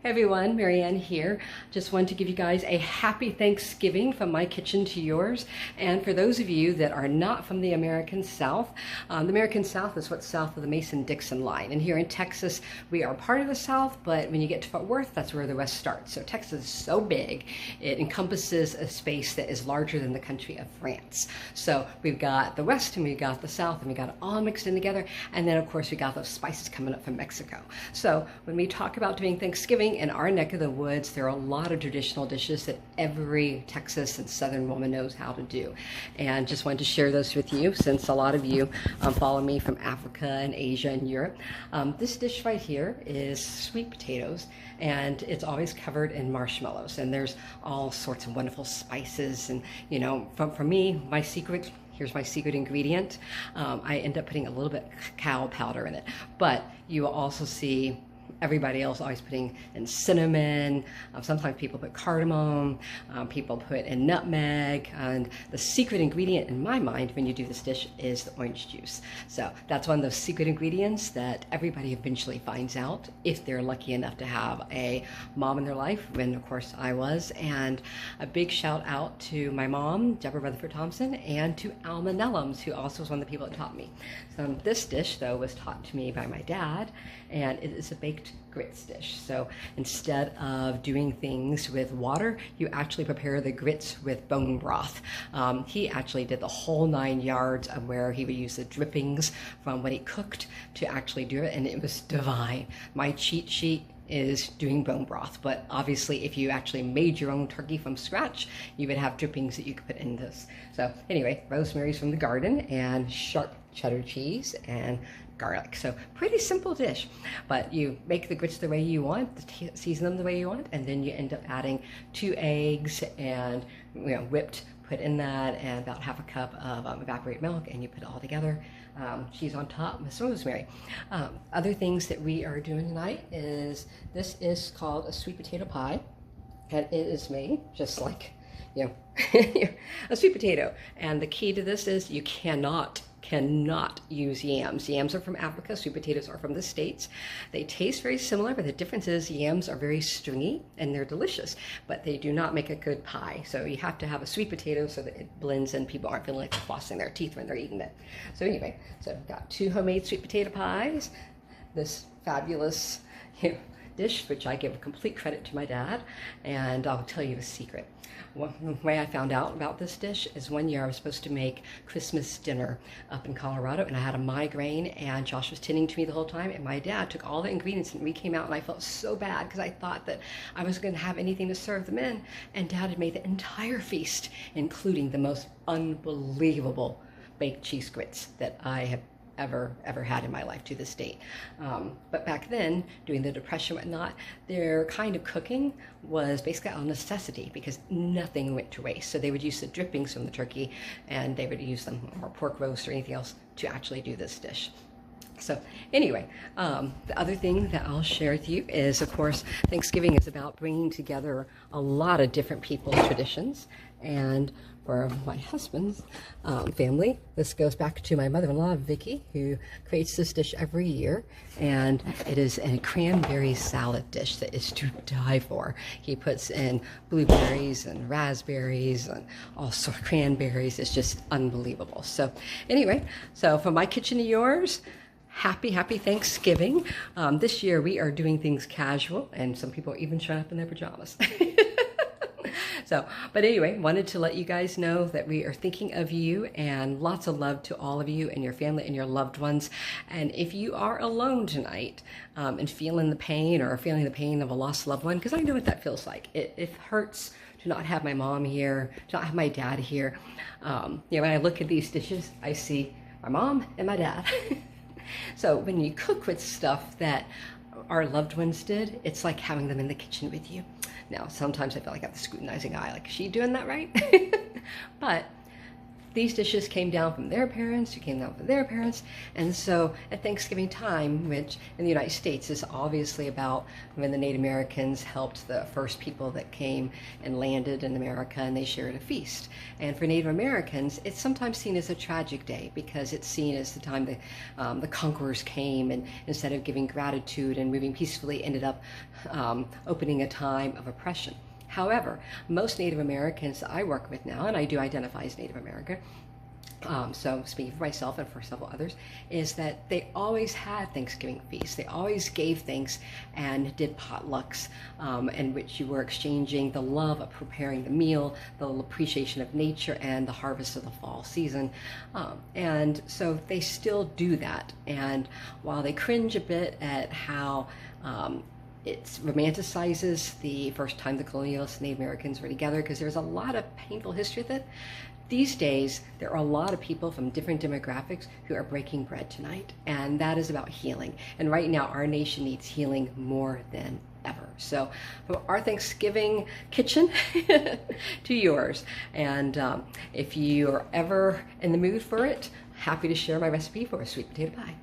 Hey everyone, Marianne here. Just wanted to give you guys a happy Thanksgiving from my kitchen to yours. And for those of you that are not from the American South, the American South is what's south of the Mason-Dixon line. And here in Texas, we are part of the South, but when you get to Fort Worth, that's where the West starts. So Texas is so big, it encompasses a space that is larger than the country of France. So we've got the West and we've got the South and we got it all mixed in together. And then of course we got those spices coming up from Mexico. So when we talk about doing Thanksgiving, in our neck of the woods, there are a lot of traditional dishes that every Texas and Southern woman knows how to do. And just wanted to share those with you since a lot of you follow me from Africa and Asia and Europe. This dish right here is sweet potatoes, and it's always covered in marshmallows. And there's all sorts of wonderful spices. And, you know, for me, my secret, here's my secret ingredient. I end up putting a little bit of cacao powder in it. But you will also see everybody else always putting in cinnamon. Sometimes people put cardamom, people put in nutmeg, and the secret ingredient in my mind when you do this dish is the orange juice. So that's one of those secret ingredients that everybody eventually finds out if they're lucky enough to have a mom in their life, when of course I was. And a big shout out to my mom, Debra Rutherford Thompson, and to Alma Nellums, who also was one of the people that taught me. So this dish though was taught to me by my dad, and it is a baked grits dish. So instead of doing things with water, you actually prepare the grits with bone broth. He actually did the whole 9 yards of where he would use the drippings from what he cooked to actually do it, and it was divine. My cheat sheet is doing bone broth, but obviously if you actually made your own turkey from scratch, you would have drippings that you could put in this. So anyway, rosemary's from the garden and sharp cheddar cheese and garlic. So pretty simple dish, but you make the grits the way you want, season them the way you want, and then you end up adding 2 eggs and, you know, whipped, put in that, and about half a cup of evaporated milk, and you put it all together. Cheese on top with some rosemary. Other things that we are doing tonight is, this is called a sweet potato pie, and it is made just like, you know, a sweet potato. And the key to this is you cannot use yams. Yams are from Africa, sweet potatoes are from the States. They taste very similar, but the difference is yams are very stringy and they're delicious, but they do not make a good pie. So you have to have a sweet potato so that it blends and people aren't feeling like they're flossing their teeth when they're eating it. So anyway, so I've got 2 homemade sweet potato pies, this fabulous dish, which I give complete credit to my dad, and I'll tell you a secret. One way I found out about this dish is one year I was supposed to make Christmas dinner up in Colorado, and I had a migraine, and Josh was tending to me the whole time, and my dad took all the ingredients, and we came out and I felt so bad because I thought that I was going to have anything to serve them in, and Dad had made the entire feast, including the most unbelievable baked cheese grits that I have ever had in my life to this date. But back then, during the Depression and whatnot, their kind of cooking was basically a necessity because nothing went to waste. So they would use the drippings from the turkey, and they would use them, or pork roast or anything else, to actually do this dish. So anyway, the other thing that I'll share with you is, of course, Thanksgiving is about bringing together a lot of different people's traditions. And for my husband's family, this goes back to my mother-in-law, Vicky, who creates this dish every year. And it is a cranberry salad dish that is to die for. He puts in blueberries and raspberries and all sorts of cranberries. It's just unbelievable. So anyway, so from my kitchen to yours, happy Thanksgiving. This year we are doing things casual, and some people are even showing up in their pajamas. So, but anyway, wanted to let you guys know that we are thinking of you, and lots of love to all of you and your family and your loved ones. And if you are alone tonight and feeling the pain, or feeling the pain of a lost loved one, because I know what that feels like. It hurts to not have my mom here, to not have my dad here. You know, when I look at these dishes, I see my mom and my dad. So when you cook with stuff that our loved ones did, it's like having them in the kitchen with you. Now, sometimes I feel like I have the scrutinizing eye, like, is she doing that right? But these dishes came down from their parents, who came down from their parents. And so at Thanksgiving time, which in the United States is obviously about when the Native Americans helped the first people that came and landed in America, and they shared a feast. And for Native Americans, it's sometimes seen as a tragic day because it's seen as the time the conquerors came, and instead of giving gratitude and moving peacefully, ended up opening a time of oppression. However, most Native Americans that I work with now, and I do identify as Native American, so speaking for myself and for several others, is that they always had Thanksgiving feasts. They always gave thanks and did potlucks in which you were exchanging the love of preparing the meal, the appreciation of nature, and the harvest of the fall season. And so they still do that. And while they cringe a bit at how it romanticizes the first time the colonialists and Native Americans were together, because there's a lot of painful history with it. These days, there are a lot of people from different demographics who are breaking bread tonight, and that is about healing. And right now, our nation needs healing more than ever. So from our Thanksgiving kitchen to yours. And if you are ever in the mood for it, happy to share my recipe for a sweet potato pie.